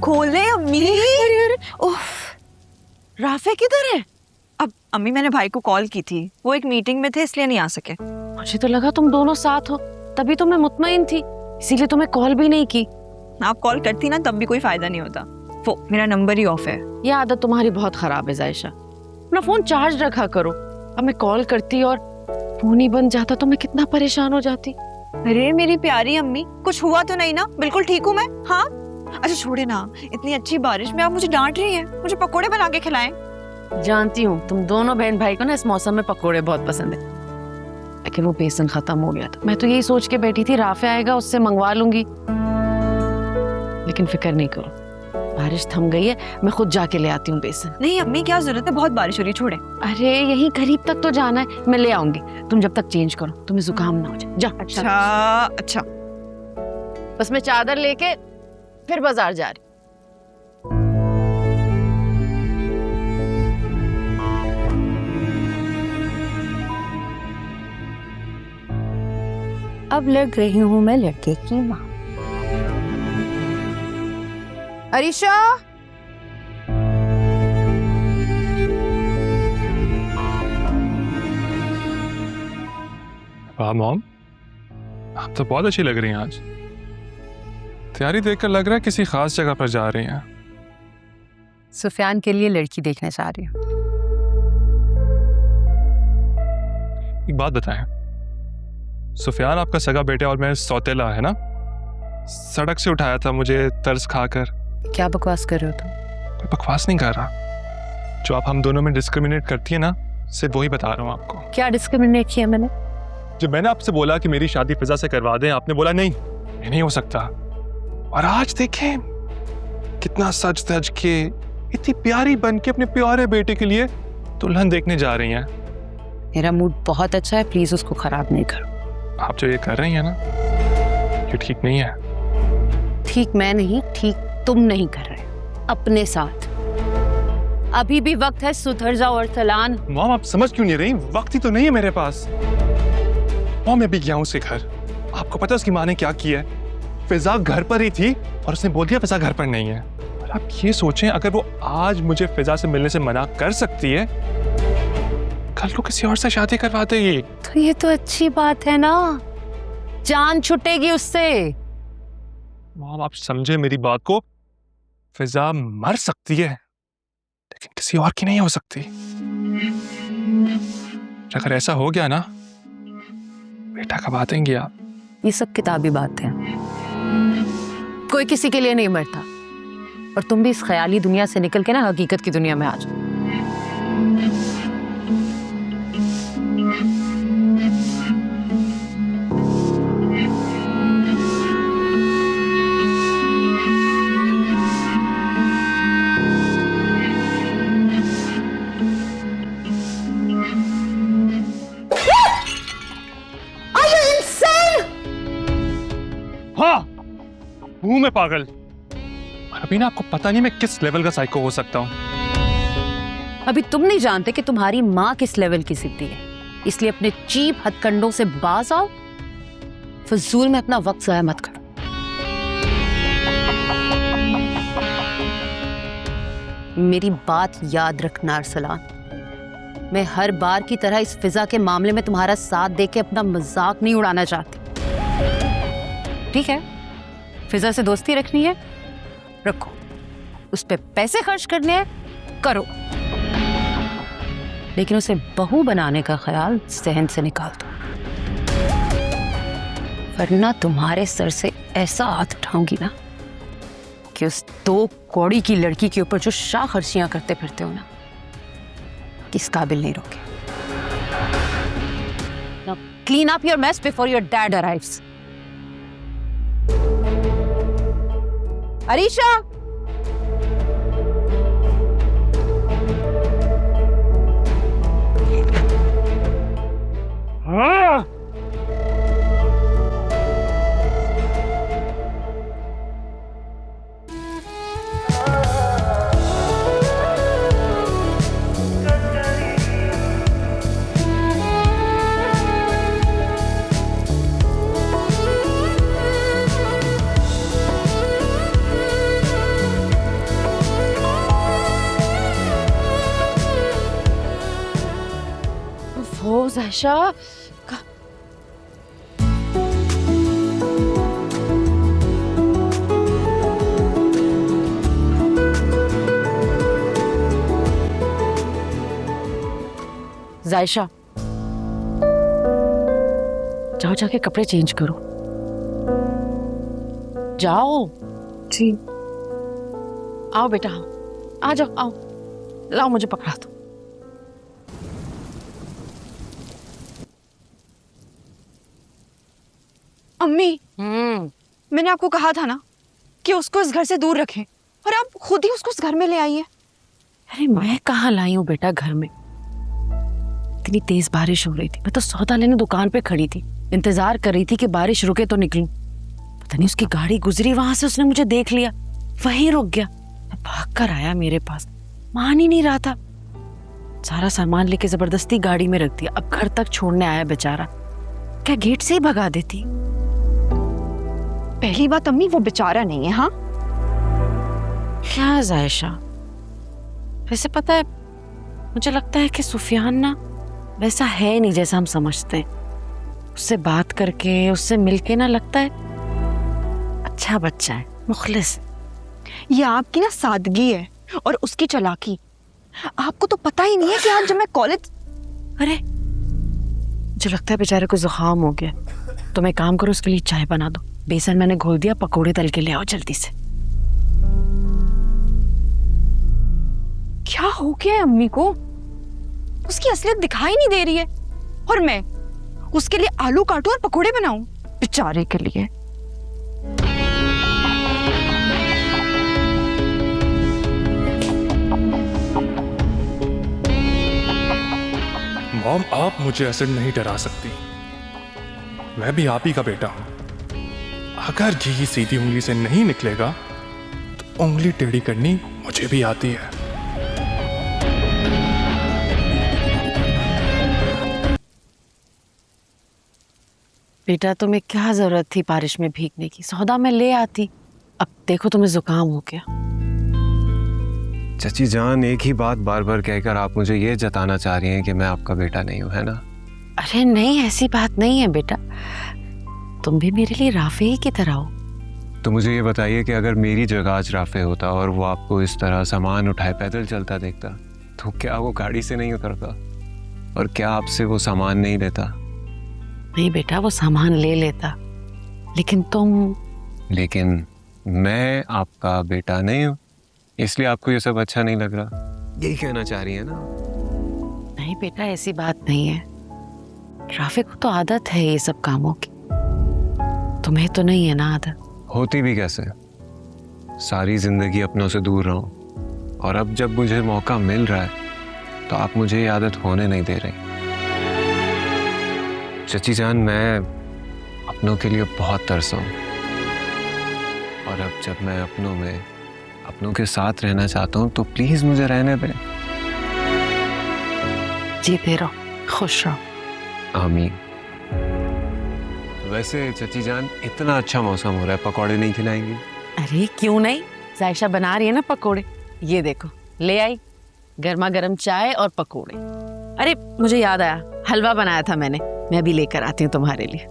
खोले अम्मी। अरे अरे उफ, राफे किधर है? अब अम्मी मैंने भाई को कॉल की थी, वो एक मीटिंग में थे इसलिए नहीं आ सके। मुझे तो लगा तुम दोनों साथ हो, तभी तो मैं मुतमईन थी, इसीलिए तुम्हें कॉल भी नहीं की। आप कॉल करती ना तब भी कोई फायदा नहीं होता, वो मेरा नंबर ही ऑफ है। ये आदत तुम्हारी बहुत खराब है जायशा, अपना फोन चार्ज रखा करो। अब मैं कॉल करती और फोन ही बन जाता तो मैं कितना परेशान हो जाती। अरे मेरी प्यारी अम्मी, कुछ हुआ तो नहीं ना? बिल्कुल ठीक हूँ मैं। हाँ अच्छा छोड़े ना, इतनी अच्छी बारिश में आप मुझे डांट रही हैं, मुझे पकोड़े बना के खिलाएं। जानती हूँ तुम दोनों बहन भाई को ना इस मौसम में पकोड़े बहुत पसंद है, लेकिन वो बेसन खत्म हो गया था। मैं तो यही सोच के बैठी थी राफे आएगा उससे मंगवा लूंगी, लेकिन फिक्र नहीं करो, बारिश थम गई है, मैं खुद जाके ले आती हूँ बेसन। नहीं अम्मी क्या जरूरत है, बहुत बारिश हो रही है, छोड़े। अरे यही करीब तक तो जाना है, मैं ले आऊंगी, तुम जब तक चेंज करो, तुम्हें जुकाम ना हो जाए। जा। अच्छा बस मैं चादर लेके फिर बाजार जा रही। अब लग रही हूँ मैं लड़के की माँ। अरीशा, वाह मॉम, आप तो बहुत अच्छी लग रही हैं आज। तैयारी देखकर लग रहा है किसी खास जगह पर जा रही हैं। सुफियान के लिए लड़की देखना चाह रही हूँ। एक बात बताएं, सुफियान आपका सगा बेटा और मैं सौतेला है ना? सड़क से उठाया था मुझे तरस खाकर। क्या बकवास कर रहे हो तुम? कोई बकवास नहीं कर रहा, जो आप हम दोनों में डिस्क्रिमिनेट करती है ना, सिर्फ वही बता रहा हूँ आपको। क्या डिस्क्रिमिनेट किया मैंने? जब मैंने आपसे बोला कि मेरी शादी फिजा से करवा दें, आपने बोला नहीं, ये नहीं हो सकता। और आज देखें कितना सज धज के, इतनी प्यारी बन के अपने प्यारे बेटे के लिए दुल्हन देखने जा रही हैं। मेरा मूड बहुत अच्छा है, प्लीज उसको खराब नहीं करो। आप जो ये कर रही हैं ना, ये ठीक नहीं है। ठीक मैं नहीं, ठीक तुम नहीं कर रहे अपने साथ। अभी भी वक्त है, सुधर जाओ और तलान। मॉम आप समझ क्यों नहीं रही? वक्त ही तो नहीं है मेरे पास। मॉम मैं भी गया हूँ उसके घर, आपको पता है उसकी माँ ने क्या किया है? फिजा घर पर ही थी और उसने बोल दिया फिजा घर पर नहीं है। और आप ये सोचें, अगर वो आज मुझे फिजा से मिलने से मना कर सकती है, कल को किसी और से शादी करवा देगी। तो ये तो अच्छी बात है ना, जान छुटेगी उससे। मॉम आप समझे मेरी बात को, फिजा मर सकती है लेकिन किसी और की नहीं हो सकती। अगर ऐसा हो गया ना, बेटा कब आतेंगे आप? ये सब किताबी बात है, कोई किसी के लिए नहीं मरता। और तुम भी इस ख्याली दुनिया से निकल के ना हकीकत की दुनिया में आ जाओ। हाँ, हूं मैं पागल। और अभी ना आपको पता नहीं मैं किस लेवल का साइको हो सकता हूं। अभी तुम नहीं जानते कि तुम्हारी माँ किस लेवल की सिद्धि है, इसलिए अपने चीप हथकंडों से बाज आओ, फजूल में अपना वक्त जाया मत करो। मेरी बात याद रखना अरसलान, मैं हर बार की तरह इस फिजा के मामले में तुम्हारा साथ देके अपना मजाक नहीं उड़ाना चाहती। ठीक है, फिजा से दोस्ती रखनी है, रखो, उस पे पैसे खर्च करने हैं, करो, लेकिन उसे बहू बनाने का ख्याल जहन से निकाल दो, वरना तुम्हारे सर से ऐसा हाथ उठाऊंगी ना कि उस 2 कौड़ी की लड़की के ऊपर जो शाह खर्चियां करते फिरते हो ना, किस काबिल नहीं रोके। Now clean up your mess before your dad arrives. Arisha, हाँ जायशा। जायशा, जाओ जाके कपड़े चेंज करो, जाओ। जी। आओ बेटा, आओ, आ जाओ, आओ, लाओ मुझे पकड़ा दो। अम्मी, हम्म। मैंने आपको कहा था ना कि उसको इस घर से दूर रखें, और आप खुद ही उसको इस घर में ले आई है। अरे मैं कहाँ लाई हूँ बेटा घर में, इतनी तेज बारिश हो रही थी, मैं तो सौदा लेने दुकान पे खड़ी थी, इंतजार कर रही थी कि बारिश रुके तो निकलूं। पता नहीं उसकी गाड़ी गुजरी वहां से, उसने मुझे देख लिया, वहीं रुक गया। मैं भाग कर आया मेरे पास, मान ही नहीं रहा था। सारा सामान लेके जबरदस्ती गाड़ी में रख दिया, अब घर तक छोड़ने आया बेचारा। क्या गेट से ही भगा देती? पहली बात अम्मी, वो बेचारा नहीं है। हाँ, क्या जायशा, वैसे पता है मुझे लगता है कि सुफियान ना वैसा है नहीं जैसा हम समझते हैं। उससे बात करके, उससे मिलके ना लगता है अच्छा बच्चा है, मुखलिस। ये आपकी ना सादगी है और उसकी चालाकी। आपको तो पता ही नहीं है कि आज जब मैं कॉलेज। अरे मुझे लगता है बेचारे को जुकाम हो गया, तो मैं काम करो उसके लिए चाय बना दो, बेसन मैंने घोल दिया, पकोड़े तल के ले आओ जल्दी से। क्या हो गया है अम्मी को? उसकी असलियत दिखाई नहीं दे रही है, और मैं उसके लिए आलू काटूं और पकोड़े बनाऊं बेचारे के लिए। मॉम, आप मुझे ऐसे नहीं डरा सकती। मैं भी आप ही का बेटा हूं। अगर घी सीधी उंगली से नहीं निकलेगा तो उंगली टेढ़ी करनी मुझे भी आती है। बेटा तुम्हें क्या जरूरत थी बारिश में भीगने की, सौदा में ले आती। अब देखो तुम्हें जुकाम हो गया। चाची जान, एक ही बात बार बार कहकर आप मुझे ये जताना चाह रही हैं कि मैं आपका बेटा नहीं हूं, है ना? अरे नहीं, ऐसी बात नहीं है बेटा, तुम भी मेरे लिए राफे ही की तरह हो। तो मुझे ये बताइए कि अगर मेरी जगह आज राफे होता और वो आपको इस तरह सामान उठाए पैदल चलता देखता, तो क्या वो गाड़ी से नहीं उतरता? और क्या आपसे वो सामान नहीं लेता? नहीं बेटा, वो सामान ले लेता, लेकिन तुम। लेकिन मैं आपका बेटा नहीं हूं, इसलिए आपको ये सब अच्छा नहीं लग रहा, यही कहना चाह रही है ना? नहीं बेटा, ऐसी बात नहीं है, राफे को तो आदत है ये सब कामों की, तुम्हें तो नहीं है ना आदत। होती भी कैसे, सारी जिंदगी अपनों से दूर रहा हूं, और अब जब मुझे मौका मिल रहा है तो आप मुझे ये आदत होने नहीं दे रही। चची जान, मैं अपनों के लिए बहुत तरसा हूं, और अब जब मैं अपनों में अपनों के साथ रहना चाहता हूं तो प्लीज मुझे रहने दें। जीते रहो, खुश रहो। आमीन। वैसे चची जान, इतना अच्छा मौसम हो रहा है, पकौड़े नहीं खिलाएंगी? अरे क्यों नहीं, जायशा बना रही है ना पकोड़े, ये देखो ले आई, गर्मा गर्म चाय और पकोड़े। अरे मुझे याद आया, हलवा बनाया था मैंने, मैं भी लेकर आती हूँ तुम्हारे लिए।